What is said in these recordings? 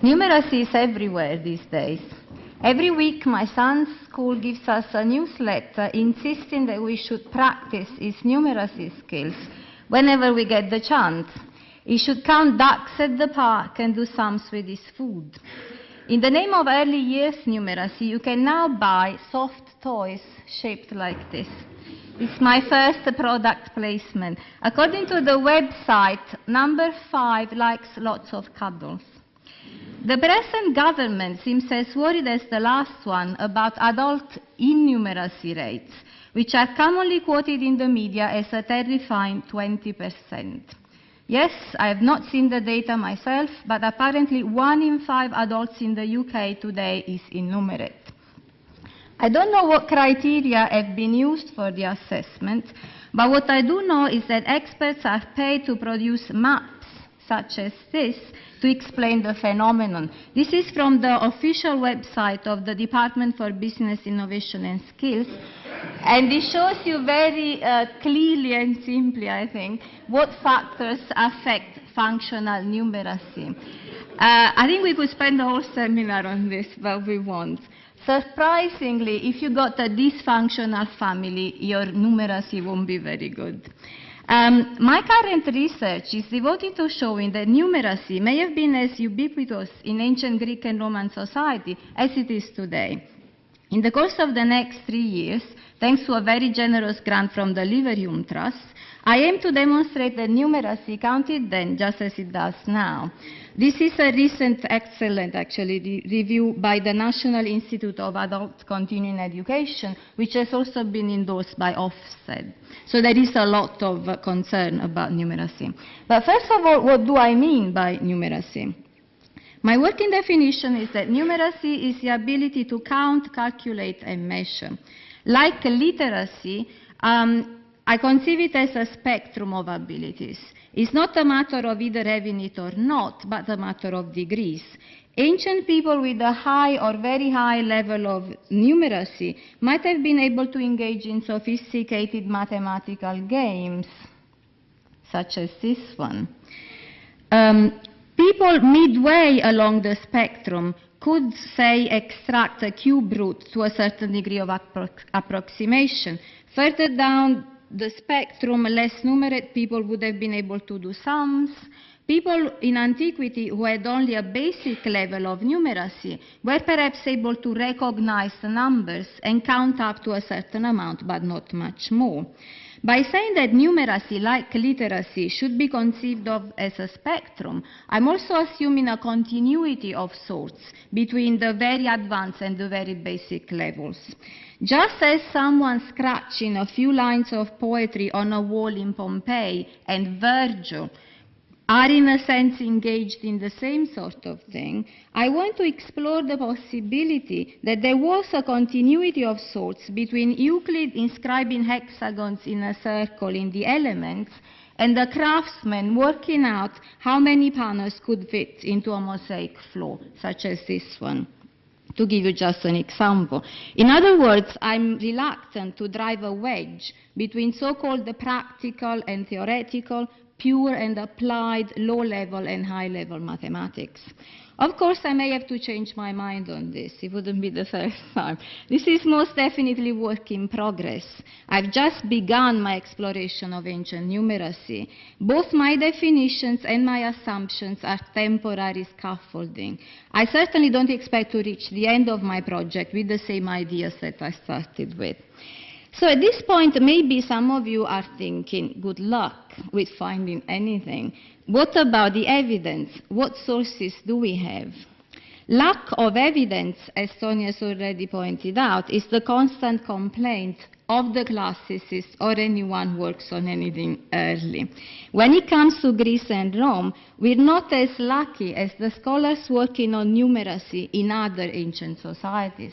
Numeracy is everywhere these days. Every week my son's school gives us a newsletter insisting that we should practice his numeracy skills whenever we get the chance. He should count ducks at the park and do sums with his food. In the name of early years numeracy, you can now buy soft toys shaped like this. This is my first product placement. According to the website, number 5 likes lots of cuddles. The present government seems as worried as the last one about adult innumeracy rates, which are commonly quoted in the media as a terrifying 20%. Yes, I have not seen the data myself, but apparently 1 in 5 adults in the UK today is in Numerate. I don't know what criteria have been used for the assessment, but what I do know is that experts are paid to produce maps such as this to explain the phenomenon. This is from the official website of the Department for Business, Innovation and Skills, and it shows you very clearly and simply, I think, what factors affect functional numeracy. I think we could spend a whole seminar on this, but we won't. Surprisingly, if you got a dysfunctional family, your numeracy won't be very good. My current research is devoted to showing that numeracy may have been as ubiquitous in ancient Greek and Roman society as it is today. In the course of the next 3 years, thanks to a very generous grant from the Liverium Trust, I aim to demonstrate that numeracy counted then just as it does now. This is a recent, excellent, actually, review by the National Institute of Adult Continuing Education, which has also been endorsed by Ofsted. So there is a lot of concern about numeracy. But first of all, what do I mean by numeracy? My working definition is that numeracy is the ability to count, calculate, and measure. Like literacy, I conceive it as a spectrum of abilities. It's not a matter of either having it or not, but a matter of degrees. Ancient people with a high or very high level of numeracy might have been able to engage in sophisticated mathematical games, such as this one. People midway along the spectrum could, say, extract a cube root to a certain degree of approximation. Further down the spectrum, less numerate people would have been able to do sums. People in antiquity who had only a basic level of numeracy were perhaps able to recognize the numbers and count up to a certain amount, but not much more. By saying that numeracy, like literacy, should be conceived of as a spectrum, I'm also assuming a continuity of sorts between the very advanced and the very basic levels. Just as someone scratching a few lines of poetry on a wall in Pompeii and Virgil are in a sense engaged in the same sort of thing, I want to explore the possibility that there was a continuity of sorts between Euclid inscribing hexagons in a circle in the Elements and the craftsman working out how many panels could fit into a mosaic floor, such as this one, to give you just an example. In other words, I'm reluctant to drive a wedge between so-called the practical and theoretical, pure and applied low-level and high-level mathematics. Of course, I may have to change my mind on this. It wouldn't be the first time. This is most definitely work in progress. I've just begun my exploration of ancient numeracy. Both my definitions and my assumptions are temporary scaffolding. I certainly don't expect to reach the end of my project with the same ideas that I started with. So at this point, maybe some of you are thinking, good luck with finding anything. What about the evidence? What sources do we have? Lack of evidence, as Sonia has already pointed out, is the constant complaint of the classicists or anyone who works on anything early. When it comes to Greece and Rome, we're not as lucky as the scholars working on numeracy in other ancient societies.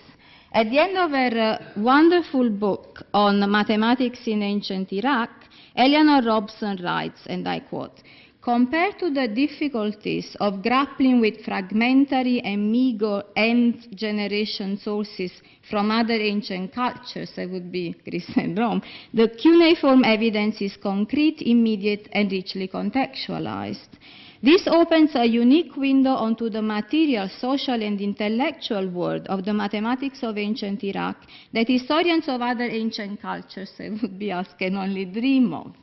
At the end of her wonderful book on mathematics in ancient Iraq, Eleanor Robson writes, and I quote, "Compared to the difficulties of grappling with fragmentary and meager end-generation sources from other ancient cultures," that would be Greece and Rome, "the cuneiform evidence is concrete, immediate, and richly contextualized." This opens a unique window onto the material, social, and intellectual world of the mathematics of ancient Iraq that historians of other ancient cultures would be asked can only dream of,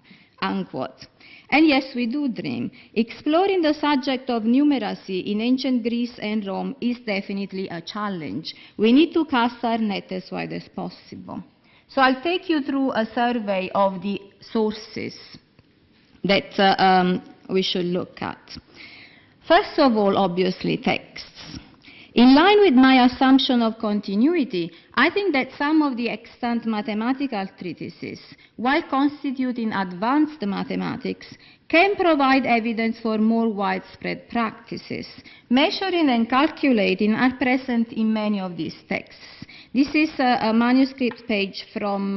unquote. And yes, we do dream. Exploring the subject of numeracy in ancient Greece and Rome is definitely a challenge. We need to cast our net as wide as possible. So I'll take you through a survey of the sources that we should look at. First of all, obviously, texts. In line with my assumption of continuity, I think that some of the extant mathematical treatises, while constituting advanced mathematics, can provide evidence for more widespread practices. Measuring and calculating are present in many of these texts. This is a manuscript page from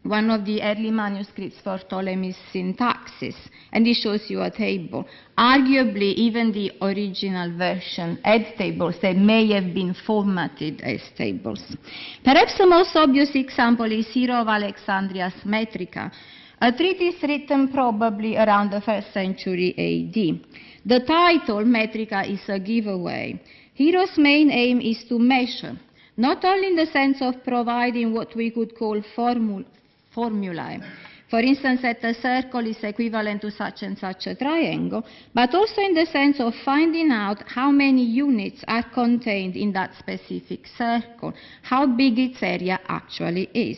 one of the early manuscripts for Ptolemy's Syntaxis, and it shows you a table. Arguably, even the original version had tables that may have been formatted as tables. Perhaps the most obvious example is Hero of Alexandria's Metrica, a treatise written probably around the 1st century AD. The title, Metrica, is a giveaway. Hero's main aim is to measure, not only in the sense of providing what we could call formulae. For instance, that a circle is equivalent to such and such a triangle, but also in the sense of finding out how many units are contained in that specific circle, how big its area actually is.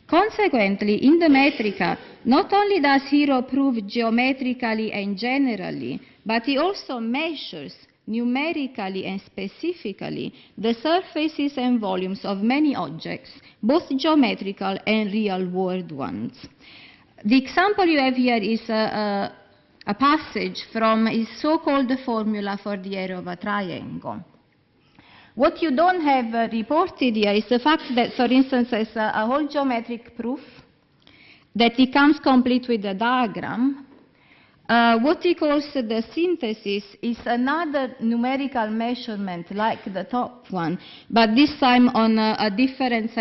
Consequently, in the Metrica, not only does Hero prove geometrically and generally, but he also measures numerically and specifically the surfaces and volumes of many objects, both geometrical and real-world ones. The example you have here is a passage from his so-called formula for the area of a triangle. What you don't have reported here is the fact that, for instance, as a whole geometric proof, that it comes complete with a diagram. What he calls the synthesis is another numerical measurement like the top one, but this time on a different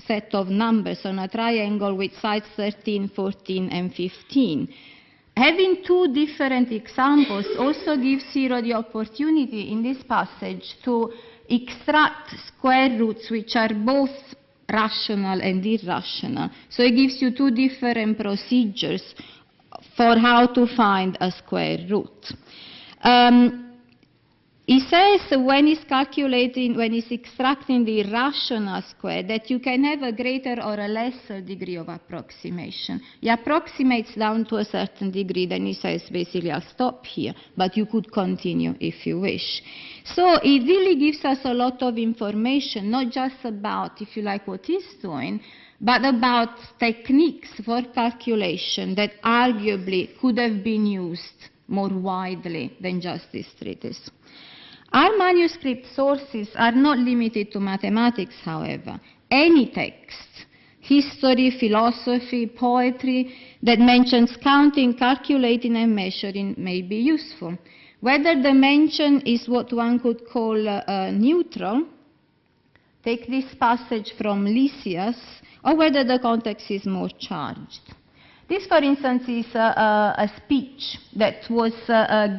set of numbers, on a triangle with sides 13, 14, and 15. Having two different examples also gives Hero the opportunity in this passage to extract square roots which are both rational and irrational. So it gives you two different procedures for how to find a square root. He says when he's calculating, when he's extracting the irrational square, that you can have a greater or a lesser degree of approximation. He approximates down to a certain degree, then he says basically I'll stop here, but you could continue if you wish. So it really gives us a lot of information, not just about, if you like, what he's doing, but about techniques for calculation that arguably could have been used more widely than just this treatise. Our manuscript sources are not limited to mathematics, however. Any text, history, philosophy, poetry, that mentions counting, calculating, and measuring may be useful. Whether the mention is what one could call neutral, take this passage from Lysias, or whether the context is more charged. This, for instance, is a speech that was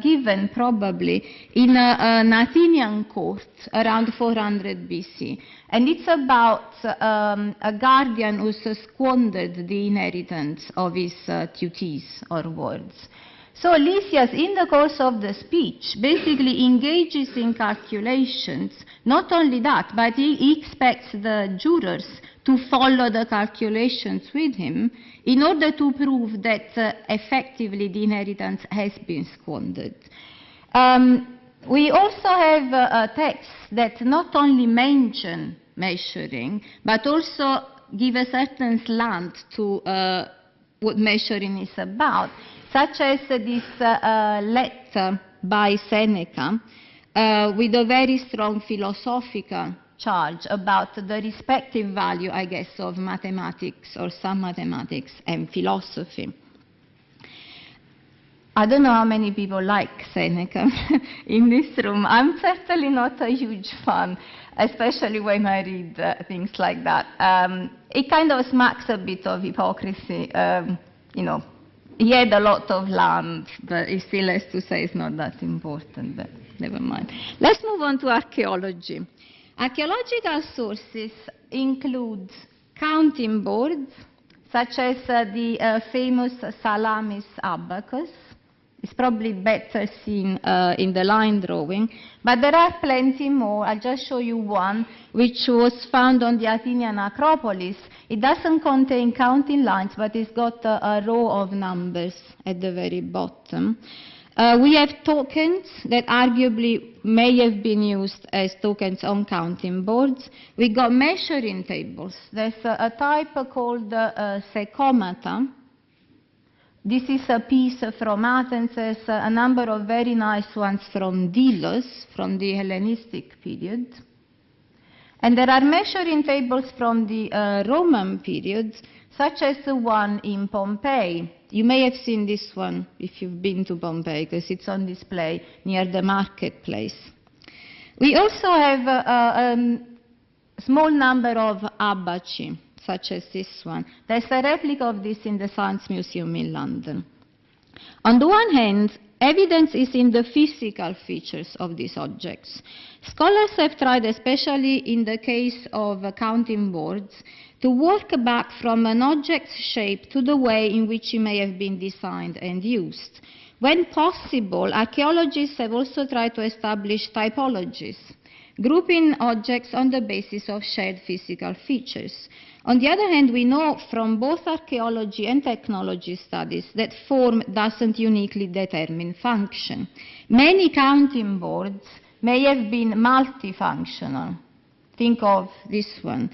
given probably in an Athenian court around 400 BC. And it's about a guardian who's squandered the inheritance of his tutees or wards. So Lysias, in the course of the speech, basically engages in calculations. Not only that, but he expects the jurors to follow the calculations with him in order to prove that effectively the inheritance has been squandered. We also have texts that not only mention measuring, but also give a certain slant to what measuring is about, such as this letter by Seneca with a very strong philosophical charge about the respective value, I guess, of mathematics or some mathematics and philosophy. I don't know how many people like Seneca in this room. I'm certainly not a huge fan, especially when I read things like that. It kind of smacks a bit of hypocrisy, you know, He had a lot of land, but he still has to say it's not that important, but never mind. Let's move on to archaeology. Archaeological sources include counting boards, such as the famous Salamis abacus. It's probably better seen in the line drawing, but there are plenty more. I'll just show you one, which was found on the Athenian Acropolis. It doesn't contain counting lines, but it's got a row of numbers at the very bottom. We have tokens that arguably may have been used as tokens on counting boards. We got measuring tables. There's a type called secomata. This is a piece from Athens. There's a number of very nice ones from Delos, from the Hellenistic period. And there are measuring tables from the Roman period, such as the one in Pompeii. You may have seen this one if you've been to Pompeii, because it's on display near the marketplace. We also have a small number of abaci, such as this one. There's a replica of this in the Science Museum in London. On the one hand, evidence is in the physical features of these objects. Scholars have tried, especially in the case of counting boards, to work back from an object's shape to the way in which it may have been designed and used. When possible, archaeologists have also tried to establish typologies, grouping objects on the basis of shared physical features. On the other hand, we know from both archaeology and technology studies that form doesn't uniquely determine function. Many counting boards may have been multifunctional. Think of this one.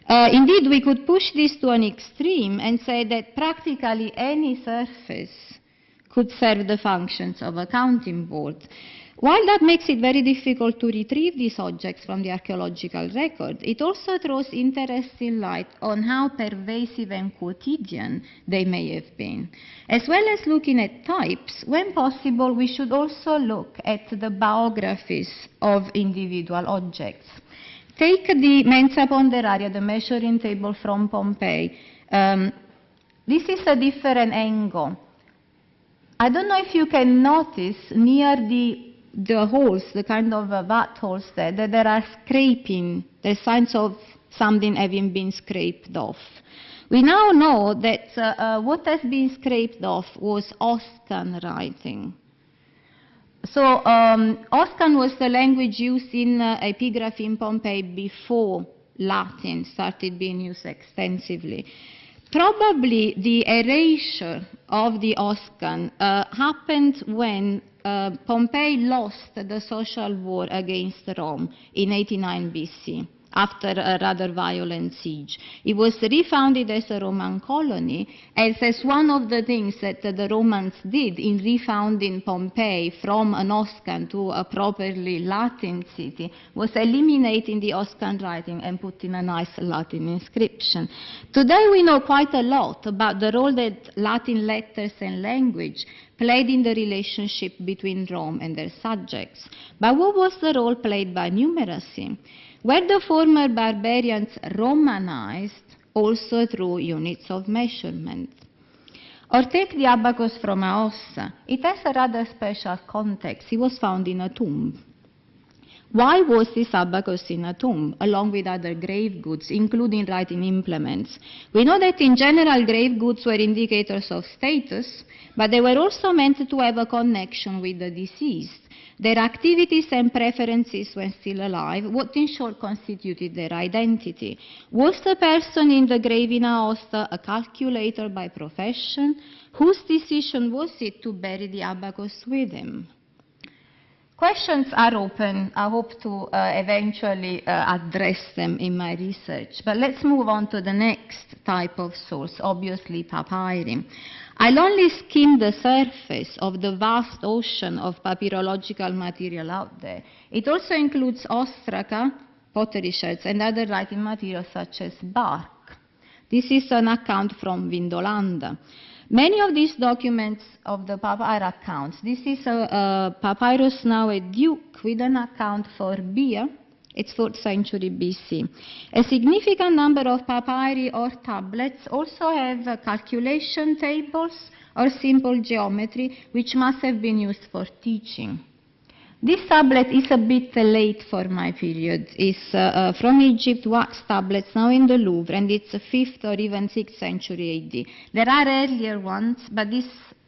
Indeed, we could push this to an extreme and say that practically any surface could serve the functions of a counting board. While that makes it very difficult to retrieve these objects from the archaeological record, it also throws interesting light on how pervasive and quotidian they may have been. As well as looking at types, when possible, we should also look at the biographies of individual objects. Take the mensa ponderaria, the measuring table from Pompeii. This is a different angle. I don't know if you can notice near the holes, the kind of vat holes there, that there are scraping, there's signs of something having been scraped off. We now know that what has been scraped off was Oscan writing. So Oscan was the language used in epigraphy in Pompeii before Latin started being used extensively. Probably the erasure of the Oscan happened when Pompeii lost the social war against Rome in 89 BC, after a rather violent siege. It was refounded as a Roman colony, as one of the things that the Romans did in refounding Pompeii from an Oscan to a properly Latin city was eliminating the Oscan writing and putting a nice Latin inscription. Today we know quite a lot about the role that Latin letters and language played in the relationship between Rome and their subjects. But what was the role played by numeracy? Were the former barbarians Romanized also through units of measurement? Or take the abacus from Aosta. It has a rather special context. It was found in a tomb. Why was this abacus in a tomb, along with other grave goods, including writing implements? We know that in general grave goods were indicators of status, but they were also meant to have a connection with the deceased, their activities and preferences when still alive, what in short constituted their identity. Was the person in the grave in Aosta a calculator by profession? Whose decision was it to bury the abacus with him? Questions are open. I hope to eventually address them in my research. But let's move on to the next type of source, obviously papyri. I'll only skim the surface of the vast ocean of papyrological material out there. It also includes ostraca, pottery sherds, and other writing materials such as bark. This is an account from Vindolanda. Many of these documents of the papyri accounts, this is a papyrus now at Duke with an account for beer, It's 4th century BC. A significant number of papyri or tablets also have calculation tables or simple geometry, which must have been used for teaching. This tablet is a bit late for my period. It's from Egypt, wax tablets now in the Louvre, and it's 5th or even 6th century AD. There are earlier ones, but this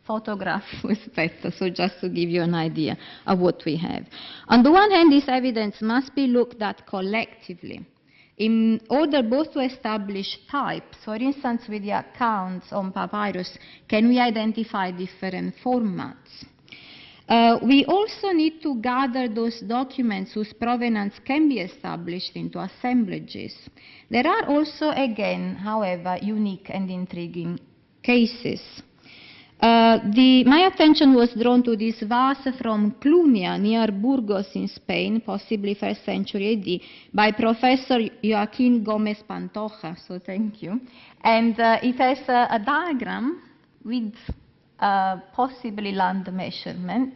photograph was better, so just to give you an idea of what we have. On the one hand, this evidence must be looked at collectively in order both to establish types. For instance, with the accounts on papyrus, can we identify different formats? We also need to gather those documents whose provenance can be established into assemblages. There are also, again, however, unique and intriguing cases. My attention was drawn to this vase from Clunia, near Burgos in Spain, possibly 1st century AD, by Professor Joaquin Gomez Pantoja, so thank you. And it has a diagram with possibly land measurement.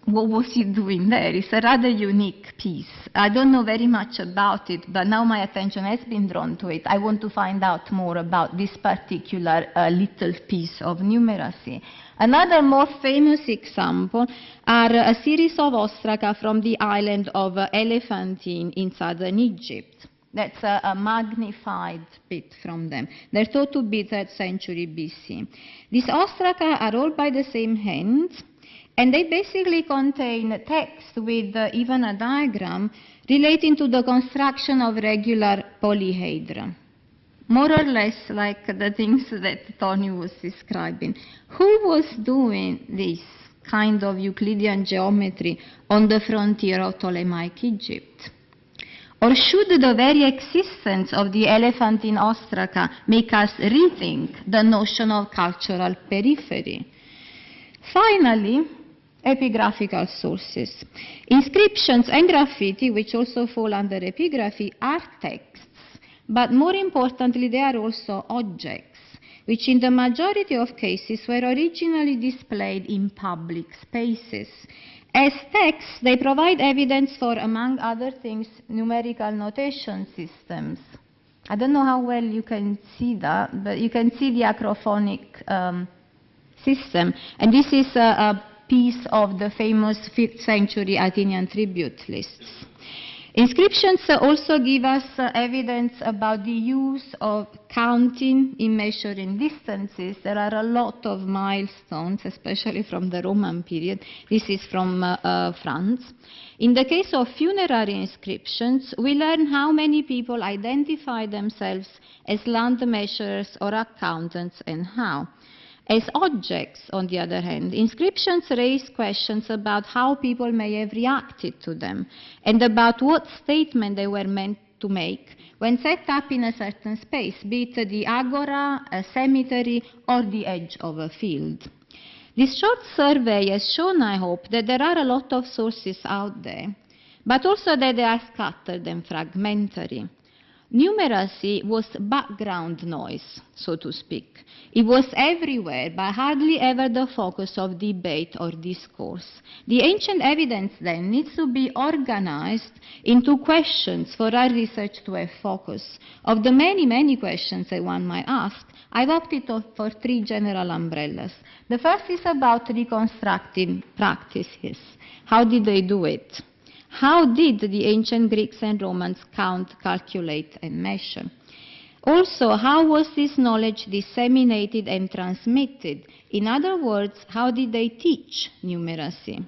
What was he doing there? It's a rather unique piece. I don't know very much about it, but now my attention has been drawn to it. I want to find out more about this particular little piece of numeracy. Another more famous example are a series of ostraca from the island of Elephantine in southern Egypt. That's a magnified bit from them. They're thought to be 3rd century BC. These ostraca are all by the same hand, and they basically contain text with even a diagram relating to the construction of regular polyhedra. More or less like the things that Tony was describing. Who was doing this kind of Euclidean geometry on the frontier of Ptolemaic Egypt? Or should the very existence of the Elephantine ostraca make us rethink the notion of cultural periphery? Finally, epigraphical sources. Inscriptions and graffiti, which also fall under epigraphy, are texts, but more importantly, they are also objects, which in the majority of cases were originally displayed in public spaces. As texts, they provide evidence for, among other things, numerical notation systems. I don't know how well you can see that, but you can see the acrophonic system. And this is a piece of the famous 5th century Athenian tribute lists. Inscriptions also give us evidence about the use of counting in measuring distances. There are a lot of milestones, especially from the Roman period. This is from France. In the case of funerary inscriptions, we learn how many people identify themselves as land measurers or accountants and how. As objects, on the other hand, inscriptions raise questions about how people may have reacted to them and about what statement they were meant to make when set up in a certain space, be it the agora, a cemetery, or the edge of a field. This short survey has shown, I hope, that there are a lot of sources out there, but also that they are scattered and fragmentary. Numeracy was background noise, so to speak. It was everywhere, but hardly ever the focus of debate or discourse. The ancient evidence, then, needs to be organized into questions for our research to have focus. Of the many, many questions that one might ask, I've opted for 3 general umbrellas. The first is about reconstructing practices. How did they do it? How did the ancient Greeks and Romans count, calculate, and measure? Also, how was this knowledge disseminated and transmitted? In other words, how did they teach numeracy?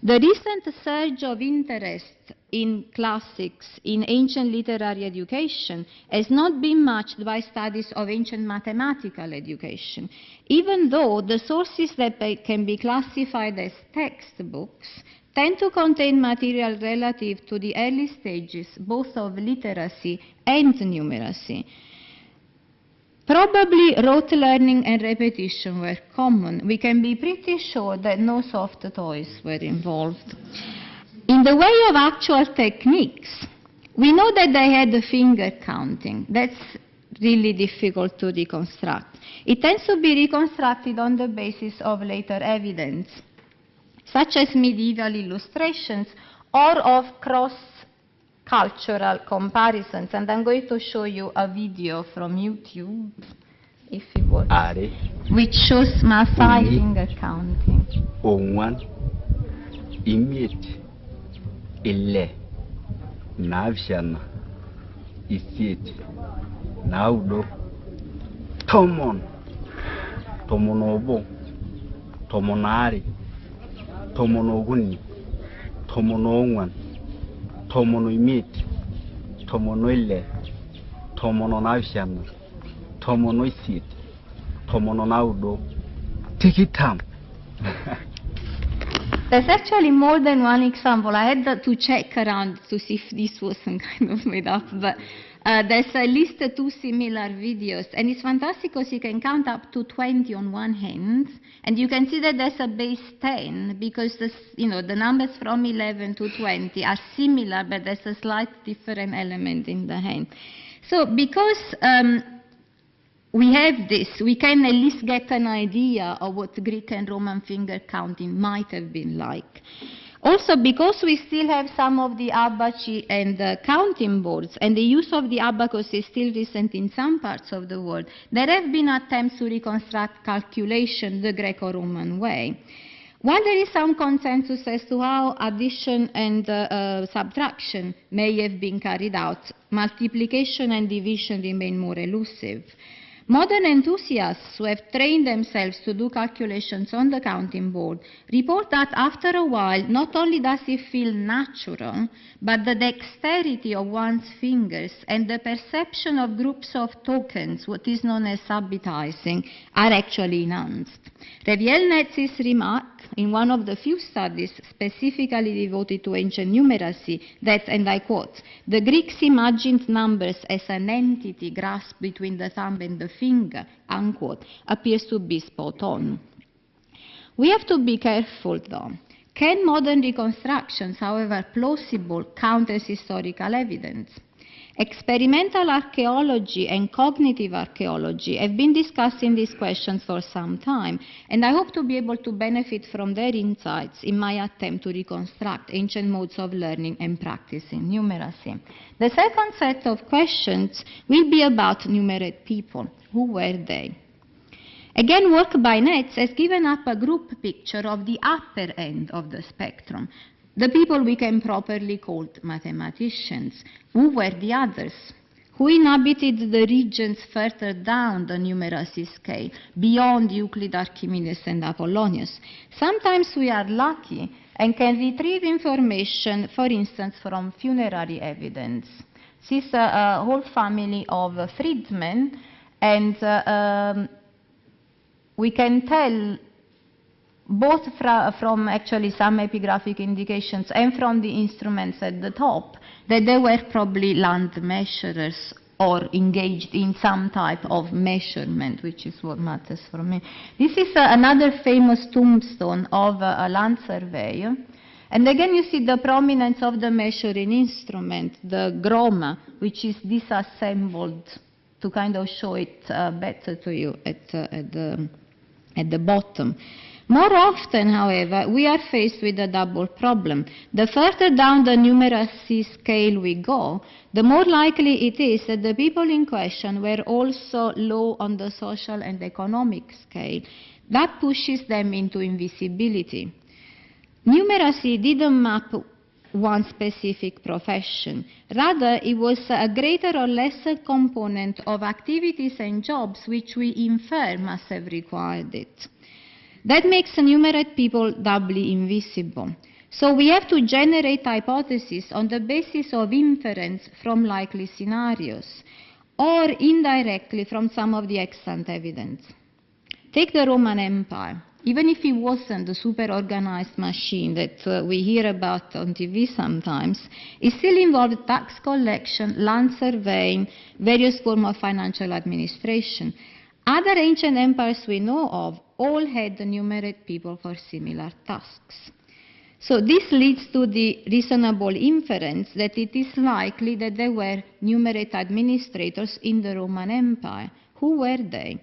The recent surge of interest in classics, in ancient literary education, has not been matched by studies of ancient mathematical education, even though the sources that can be classified as textbooks tend to contain material relative to the early stages both of literacy and numeracy. Probably rote learning and repetition were common. We can be pretty sure that no soft toys were involved. In the way of actual techniques, we know that they had the finger counting. That's really difficult to reconstruct. It tends to be reconstructed on the basis of later evidence. such as medieval illustrations, or of cross-cultural comparisons. And I'm going to show you a video from YouTube, if it works, which shows Maasai finger counting. One, Ile, Navshana, Isit, Naudo, Tomon, Tomonobo, Tomonari, Tomonoguni, Tomononwan, Tomonoimit, Tomonoile, Tomononavshana, Tomonoisit, Tomononaudo. Take it down. There's actually more than one example. I had to check around to see if this wasn't kind of made up, but there's at least two similar videos, and it's fantastic because you can count up to 20 on one hand, and you can see that there's a base 10 because the numbers from 11 to 20 are similar, but there's a slight different element in the hand. So because we have this, we can at least get an idea of what Greek and Roman finger counting might have been like. Also, because we still have some of the abaci and counting boards, and the use of the abacus is still recent in some parts of the world, there have been attempts to reconstruct calculation the Greco-Roman way. While there is some consensus as to how addition and subtraction may have been carried out, multiplication and division remain more elusive. Modern enthusiasts who have trained themselves to do calculations on the counting board report that after a while, not only does it feel natural, but the dexterity of one's fingers and the perception of groups of tokens, what is known as subbitizing, are actually enhanced. Reviel Netz's remark in one of the few studies specifically devoted to ancient numeracy that, and I quote, "The Greeks imagined numbers as an entity grasped between the thumb and the finger," unquote, appears to be spot on. We have to be careful, though. Can modern reconstructions, however plausible, count as historical evidence? Experimental archaeology and cognitive archaeology have been discussing these questions for some time, and I hope to be able to benefit from their insights in my attempt to reconstruct ancient modes of learning and practice in numeracy. The second set of questions will be about numerate people. Who were they? Again, work by Netz has given up a group picture of the upper end of the spectrum, the people we can properly call mathematicians. Who were the others? Who inhabited the regions further down the numeracy scale, beyond Euclid, Archimedes, and Apollonius? Sometimes we are lucky and can retrieve information, for instance, from funerary evidence. This is a whole family of freedmen, and we can tell both from actually some epigraphic indications and from the instruments at the top that they were probably land measurers or engaged in some type of measurement, which is what matters for me. This is another famous tombstone of a land surveyor. And again, you see the prominence of the measuring instrument, the groma, which is disassembled to kind of show it better to you at the bottom. More often, however, we are faced with a double problem. The further down the numeracy scale we go, the more likely it is that the people in question were also low on the social and economic scale. That pushes them into invisibility. Numeracy didn't map one specific profession. Rather, it was a greater or lesser component of activities and jobs which we infer must have required it. That makes numerate people doubly invisible. So we have to generate hypotheses on the basis of inference from likely scenarios, or indirectly from some of the extant evidence. Take the Roman Empire. Even if it wasn't the super-organized machine that we hear about on TV sometimes, it still involved tax collection, land surveying, various forms of financial administration. Other ancient empires we know of all had numerate people for similar tasks. So this leads to the reasonable inference that it is likely that there were numerate administrators in the Roman Empire. Who were they?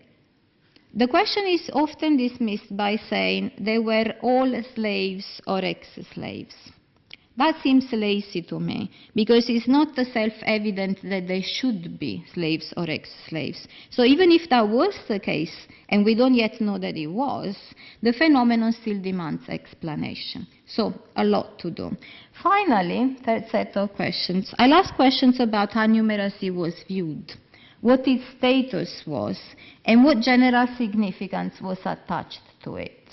The question is often dismissed by saying they were all slaves or ex-slaves. That seems lazy to me, because it's not self-evident that they should be slaves or ex-slaves. So even if that was the case, and we don't yet know that it was, the phenomenon still demands explanation. So a lot to do. Finally, third set of questions. I'll ask questions about how numeracy was viewed, what its status was, and what general significance was attached to it.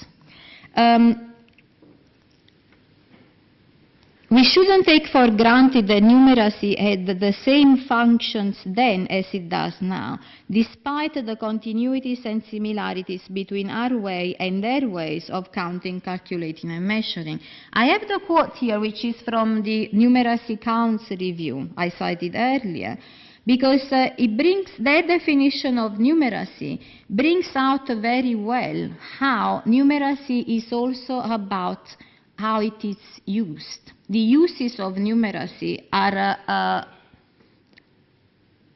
We shouldn't take for granted that numeracy had the same functions then as it does now, despite the continuities and similarities between our way and their ways of counting, calculating, and measuring. I have the quote here, which is from the Numeracy Counts review I cited earlier, because it brings their definition of numeracy brings out very well how numeracy is also about how it is used. The uses of numeracy are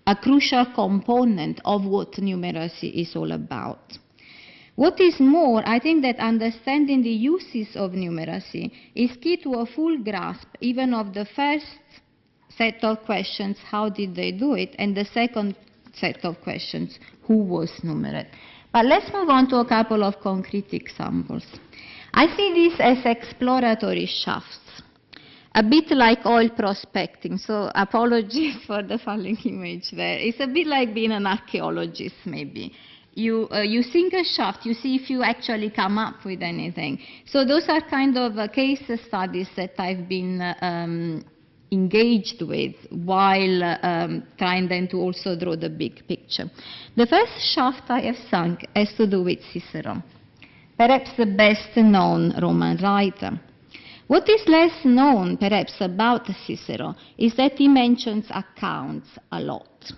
a crucial component of what numeracy is all about. What is more, I think that understanding the uses of numeracy is key to a full grasp even of the first set of questions, how did they do it, and the second set of questions, who was Numerate. But let's move on to a couple of concrete examples. I see these as exploratory shafts, a bit like oil prospecting, so apologies for the falling image there. It's a bit like being an archaeologist, maybe. You sink a shaft, you see if you actually come up with anything. So those are kind of case studies that I've been engaged with while trying then to also draw the big picture. The first shaft I have sunk has to do with Cicero, perhaps the best known Roman writer. What is less known, perhaps, about Cicero is that he mentions accounts a lot.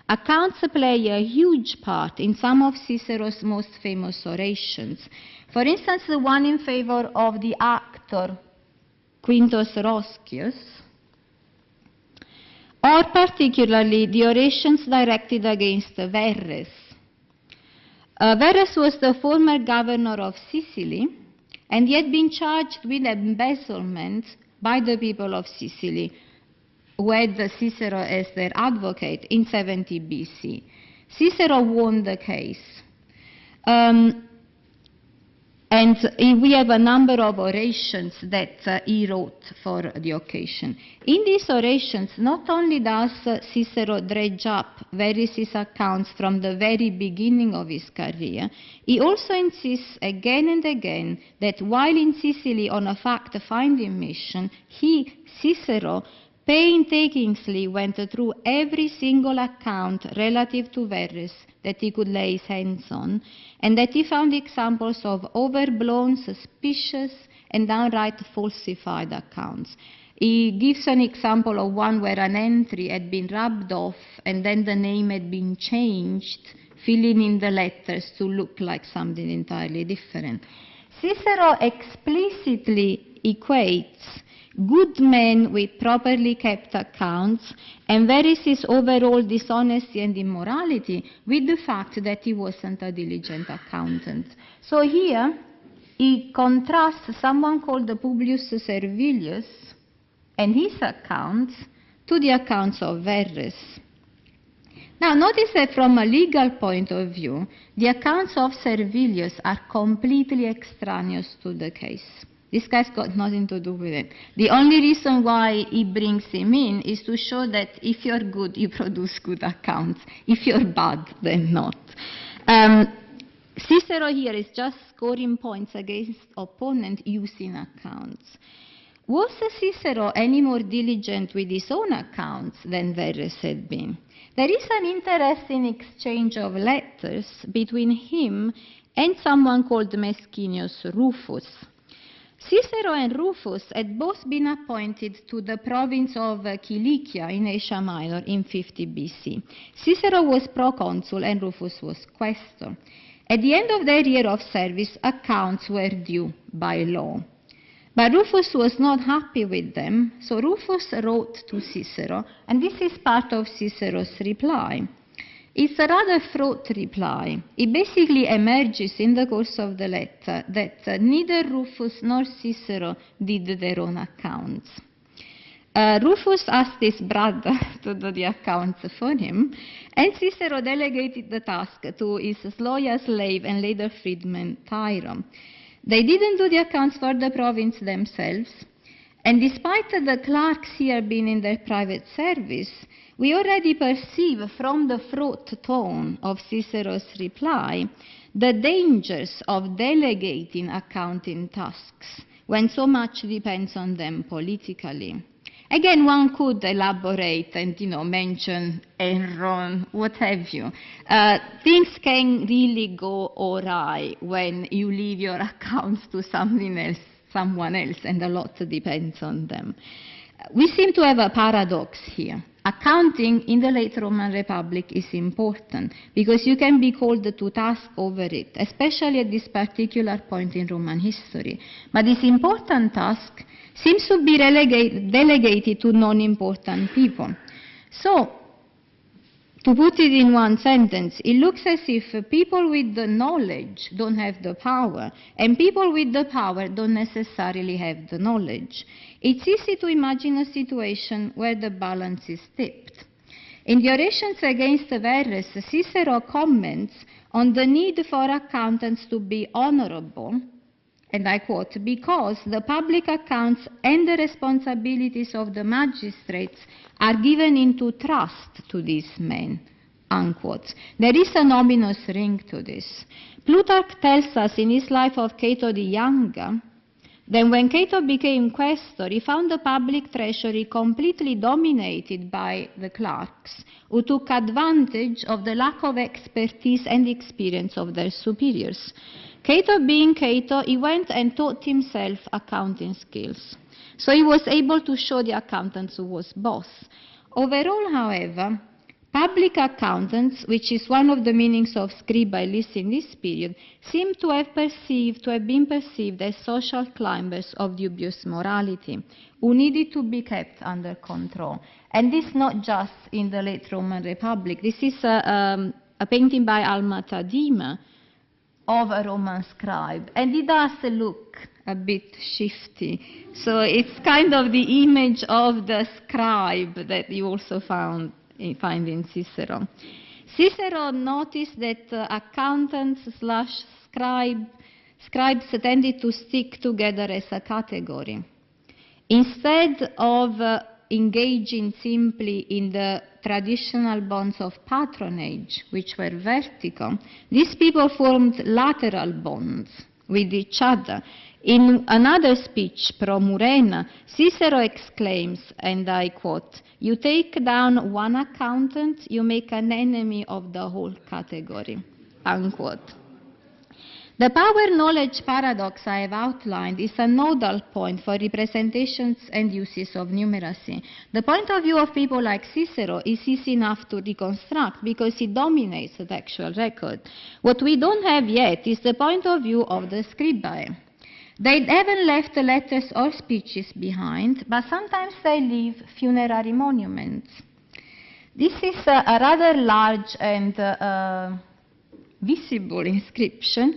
Accounts play a huge part in some of Cicero's most famous orations. For instance, the one in favor of the actor Quintus Roscius, or particularly the orations directed against Verres. Verres was the former governor of Sicily, and he had been charged with embezzlement by the people of Sicily, who had Cicero as their advocate in 70 BC. Cicero won the case. And we have a number of orations that he wrote for the occasion. In these orations, not only does Cicero dredge up Verres' accounts from the very beginning of his career, he also insists again and again that while in Sicily on a fact-finding mission, he, Cicero, painstakingly went through every single account relative to Verres that he could lay his hands on, and that he found examples of overblown, suspicious, and downright falsified accounts. He gives an example of one where an entry had been rubbed off and then the name had been changed, filling in the letters to look like something entirely different. Cicero explicitly equates good men with properly kept accounts and Verres' overall dishonesty and immorality with the fact that he wasn't a diligent accountant. So here he contrasts someone called Publius Servilius and his accounts to the accounts of Verres. Now notice that from a legal point of view, the accounts of Servilius are completely extraneous to the case. This guy's got nothing to do with it. The only reason why he brings him in is to show that if you're good, you produce good accounts. If you're bad, then not. Cicero here is just scoring points against opponent using accounts. Was Cicero any more diligent with his own accounts than Verres had been? There is an interesting exchange of letters between him and someone called Mescinius Rufus. Cicero and Rufus had both been appointed to the province of Cilicia in Asia Minor in 50 BC. Cicero was proconsul and Rufus was quaestor. At the end of their year of service, accounts were due by law. But Rufus was not happy with them, so Rufus wrote to Cicero, and this is part of Cicero's reply. It's a rather fraught reply. It basically emerges in the course of the letter that neither Rufus nor Cicero did their own accounts. Rufus asked his brother to do the accounts for him, and Cicero delegated the task to his loyal slave and later freedman Tiro. They didn't do the accounts for the province themselves, and despite the clerks here being in their private service, we already perceive from the fraught tone of Cicero's reply the dangers of delegating accounting tasks when so much depends on them politically. Again, one could elaborate and, mention Enron, what have you. Things can really go awry when you leave your accounts to someone else, and a lot depends on them. We seem to have a paradox here. Accounting in the late Roman Republic is important because you can be called to task over it, especially at this particular point in Roman history. But this important task seems to be delegated to non-important people. So, to put it in one sentence, it looks as if people with the knowledge don't have the power, and people with the power don't necessarily have the knowledge. It's easy to imagine a situation where the balance is tipped. In the Orations against Verres, Cicero comments on the need for accountants to be honorable, and I quote, because the public accounts and the responsibilities of the magistrates are given into trust to these men, unquote. There is an ominous ring to this. Plutarch tells us in his life of Cato the Younger that when Cato became quaestor, he found the public treasury completely dominated by the clerks, who took advantage of the lack of expertise and experience of their superiors. Cato being Cato, he went and taught himself accounting skills. So he was able to show the accountants who was boss. Overall, however, public accountants, which is one of the meanings of scriba, at least in this period, seem to have been perceived as social climbers of dubious morality, who needed to be kept under control. And this not just in the late Roman Republic. This is a painting by Alma Tadema of a Roman scribe, and it does look a bit shifty. So it's kind of the image of the scribe that you also find in Cicero. Cicero noticed that accountants / scribes tended to stick together as a category. Instead of engaging simply in the traditional bonds of patronage, which were vertical, these people formed lateral bonds with each other. In another speech, Pro Murena, Cicero exclaims, and I quote, "You take down one accountant, you make an enemy of the whole category," unquote. The power-knowledge paradox I have outlined is a nodal point for representations and uses of numeracy. The point of view of people like Cicero is easy enough to reconstruct because it dominates the textual record. What we don't have yet is the point of view of the scribae. They haven't left letters or speeches behind, but sometimes they leave funerary monuments. This is a rather large and visible inscription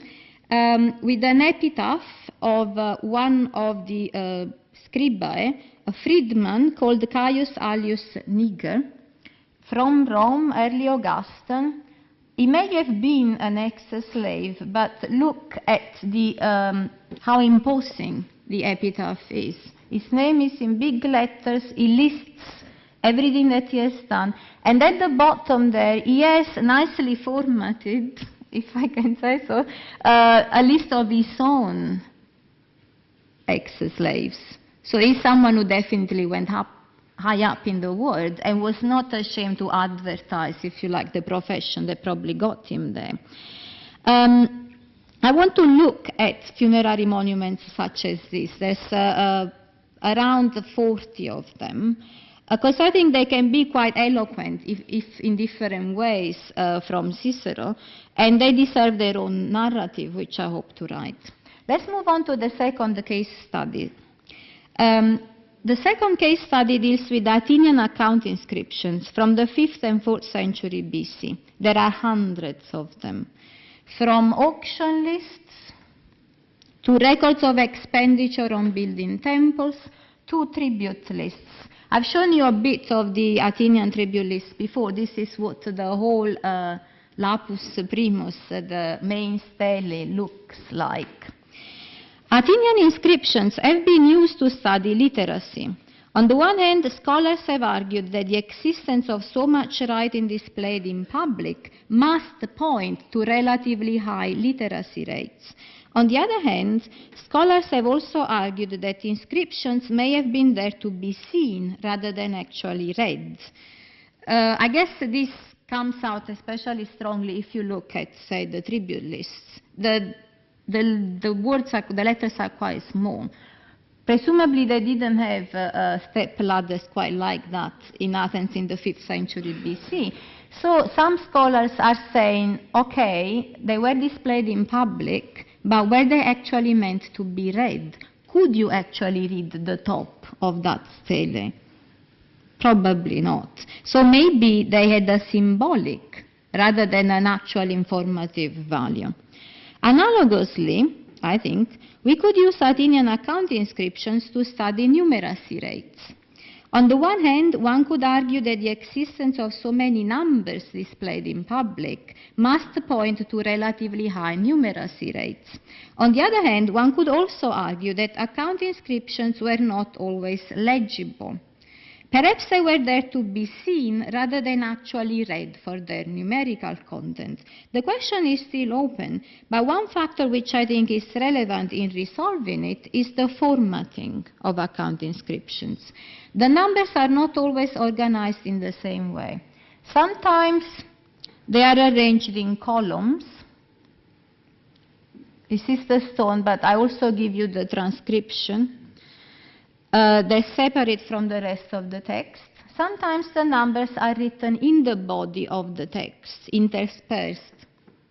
with an epitaph of one of the scribae, a freedman called Caius Alius Niger, from Rome, early Augustan. He may have been an ex-slave, but look at how imposing the epitaph is. His name is in big letters. He lists everything that he has done. And at the bottom there, he has nicely formatted, if I can say so, a list of his own ex-slaves. So he's someone who definitely went high up in the world and was not ashamed to advertise, if you like, the profession that probably got him there. I want to look at funerary monuments such as this. There's around 40 of them, because I think they can be quite eloquent, if in different ways, from Cicero, and they deserve their own narrative, which I hope to write. Let's move on to the second case study. The second case study deals with Athenian account inscriptions from the 5th and 4th century BC. There are hundreds of them, from auction lists to records of expenditure on building temples to tribute lists. I've shown you a bit of the Athenian tribute list before. This is what the whole Lapus Primus, the main stele, looks like. Athenian inscriptions have been used to study literacy. On the one hand, scholars have argued that the existence of so much writing displayed in public must point to relatively high literacy rates. On the other hand, scholars have also argued that inscriptions may have been there to be seen rather than actually read. I guess this comes out especially strongly if you look at, say, the tribute lists. The letters are quite small. Presumably they didn't have step ladders quite like that in Athens in the 5th century BC. So some scholars are saying, okay, they were displayed in public, but were they actually meant to be read? Could you actually read the top of that stele? Probably not. So maybe they had a symbolic rather than an actual informative value. Analogously, I think, we could use Athenian account inscriptions to study numeracy rates. On the one hand, one could argue that the existence of so many numbers displayed in public must point to relatively high numeracy rates. On the other hand, one could also argue that account inscriptions were not always legible. Perhaps they were there to be seen rather than actually read for their numerical content. The question is still open, but one factor which I think is relevant in resolving it is the formatting of account inscriptions. The numbers are not always organized in the same way. Sometimes they are arranged in columns. This is the stone, but I also give you the transcription. They're separate from the rest of the text. Sometimes the numbers are written in the body of the text, interspersed,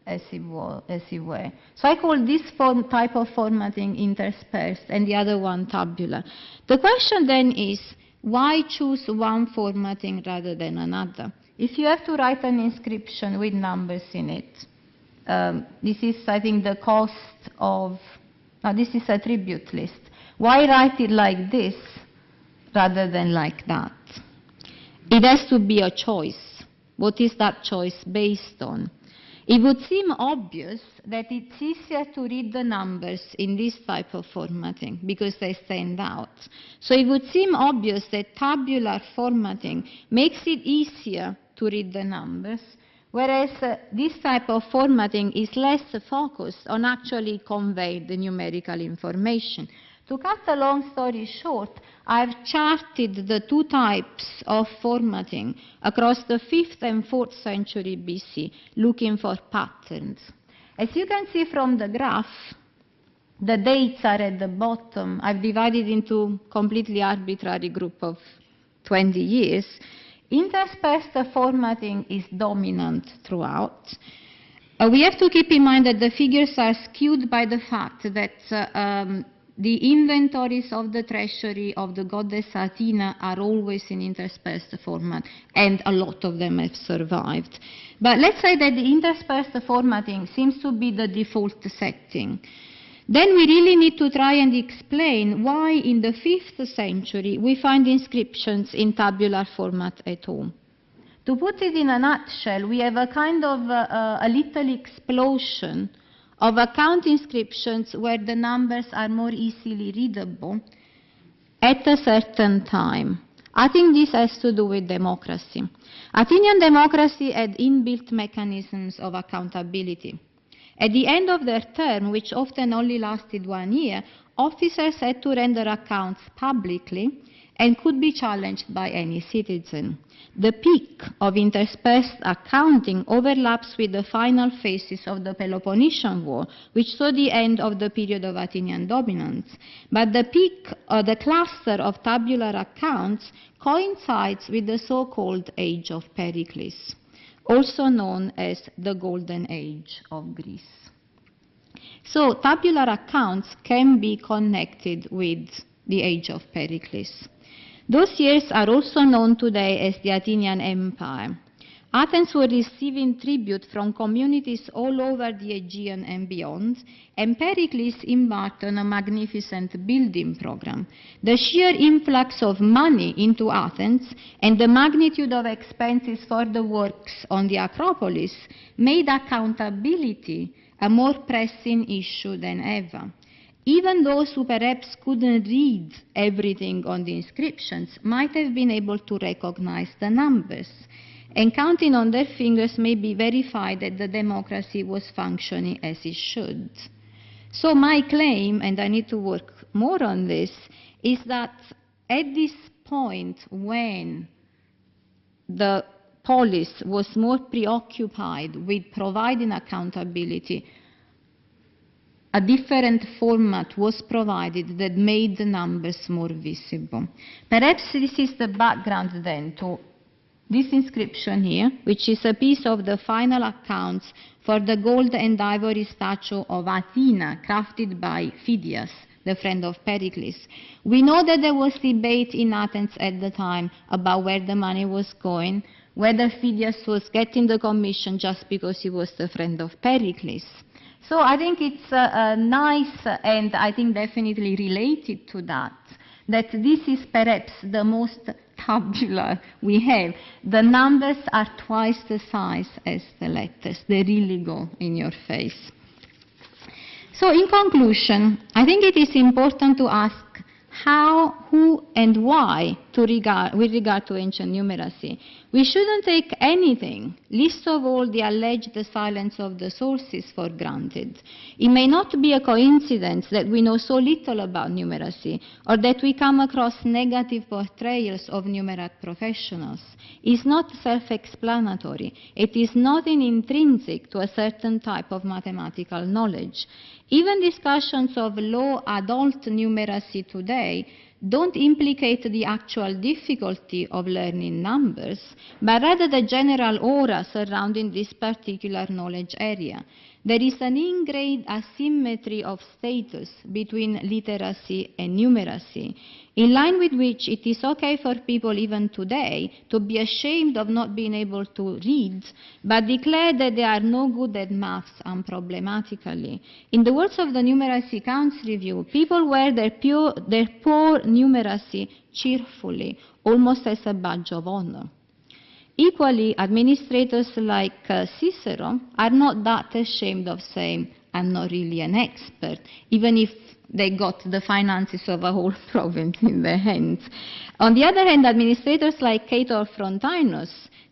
as it were. So I call this type of formatting interspersed and the other one tabular. The question then is, why choose one formatting rather than another? If you have to write an inscription with numbers in it, this is, I think, the cost of, now this is a tribute list. Why write it like this rather than like that? It has to be a choice. What is that choice based on? It would seem obvious that it's easier to read the numbers in this type of formatting because they stand out. So it would seem obvious that tabular formatting makes it easier to read the numbers, whereas this type of formatting is less focused on actually conveying the numerical information. To cut a long story short, I've charted the two types of formatting across the 5th and 4th century BC, looking for patterns. As you can see from the graph, the dates are at the bottom. I've divided into completely arbitrary group of 20 years. Interspersed formatting is dominant throughout. We have to keep in mind that the figures are skewed by the fact that the inventories of the treasury of the goddess Athena are always in interspersed format, and a lot of them have survived. But let's say that the interspersed formatting seems to be the default setting. Then we really need to try and explain why in the 5th century we find inscriptions in tabular format at all. To put it in a nutshell, we have a kind of a little explosion of account inscriptions where the numbers are more easily readable at a certain time. I think this has to do with democracy. Athenian democracy had inbuilt mechanisms of accountability. At the end of their term, which often only lasted 1 year, officers had to render accounts publicly and could be challenged by any citizen. The peak of interspersed accounting overlaps with the final phases of the Peloponnesian War, which saw the end of the period of Athenian dominance. But the peak, the cluster of tabular accounts coincides with the so-called Age of Pericles, also known as the Golden Age of Greece. So tabular accounts can be connected with the Age of Pericles. Those years are also known today as the Athenian Empire. Athens was receiving tribute from communities all over the Aegean and beyond, and Pericles embarked on a magnificent building program. The sheer influx of money into Athens and the magnitude of expenses for the works on the Acropolis made accountability a more pressing issue than ever. Even those who perhaps couldn't read everything on the inscriptions might have been able to recognize the numbers, and counting on their fingers may be verified that the democracy was functioning as it should. So my claim, and I need to work more on this, is that at this point when the polis was more preoccupied with providing accountability, a different format was provided that made the numbers more visible. Perhaps this is the background then to this inscription here, which is a piece of the final accounts for the gold and ivory statue of Athena, crafted by Phidias, the friend of Pericles. We know that there was debate in Athens at the time about where the money was going, whether Phidias was getting the commission just because he was the friend of Pericles. So I think it's nice, and I think definitely related to that this is perhaps the most tabular we have. The numbers are twice the size as the letters. They really go in your face. So in conclusion, I think it is important to ask how, who, and why with regard to ancient numeracy. We shouldn't take anything, least of all the alleged silence of the sources, for granted. It may not be a coincidence that we know so little about numeracy, or that we come across negative portrayals of numerate professionals. It's not self-explanatory. It is nothing intrinsic to a certain type of mathematical knowledge. Even discussions of low adult numeracy today don't implicate the actual difficulty of learning numbers, but rather the general aura surrounding this particular knowledge area. There is an ingrained asymmetry of status between literacy and numeracy, in line with which it is okay for people even today to be ashamed of not being able to read, but declare that they are no good at maths unproblematically. In the words of the Numeracy Counts Review, people wear their poor numeracy cheerfully, almost as a badge of honor. Equally, administrators like Cicero are not that ashamed of saying, I'm not really an expert, even if they got the finances of a whole province in their hands. On the other hand, administrators like Cato or Frontinus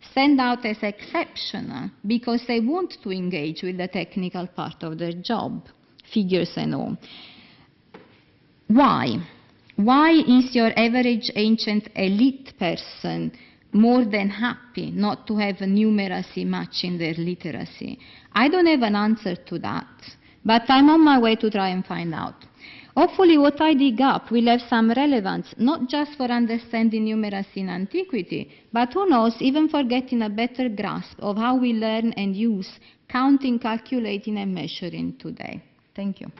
stand out as exceptional because they want to engage with the technical part of their job, figures and all. Why? Why is your average ancient elite person more than happy not to have a numeracy matching their literacy? I don't have an answer to that, but I'm on my way to try and find out. Hopefully what I dig up will have some relevance, not just for understanding numeracy in antiquity, but who knows, even for getting a better grasp of how we learn and use counting, calculating, and measuring today. Thank you.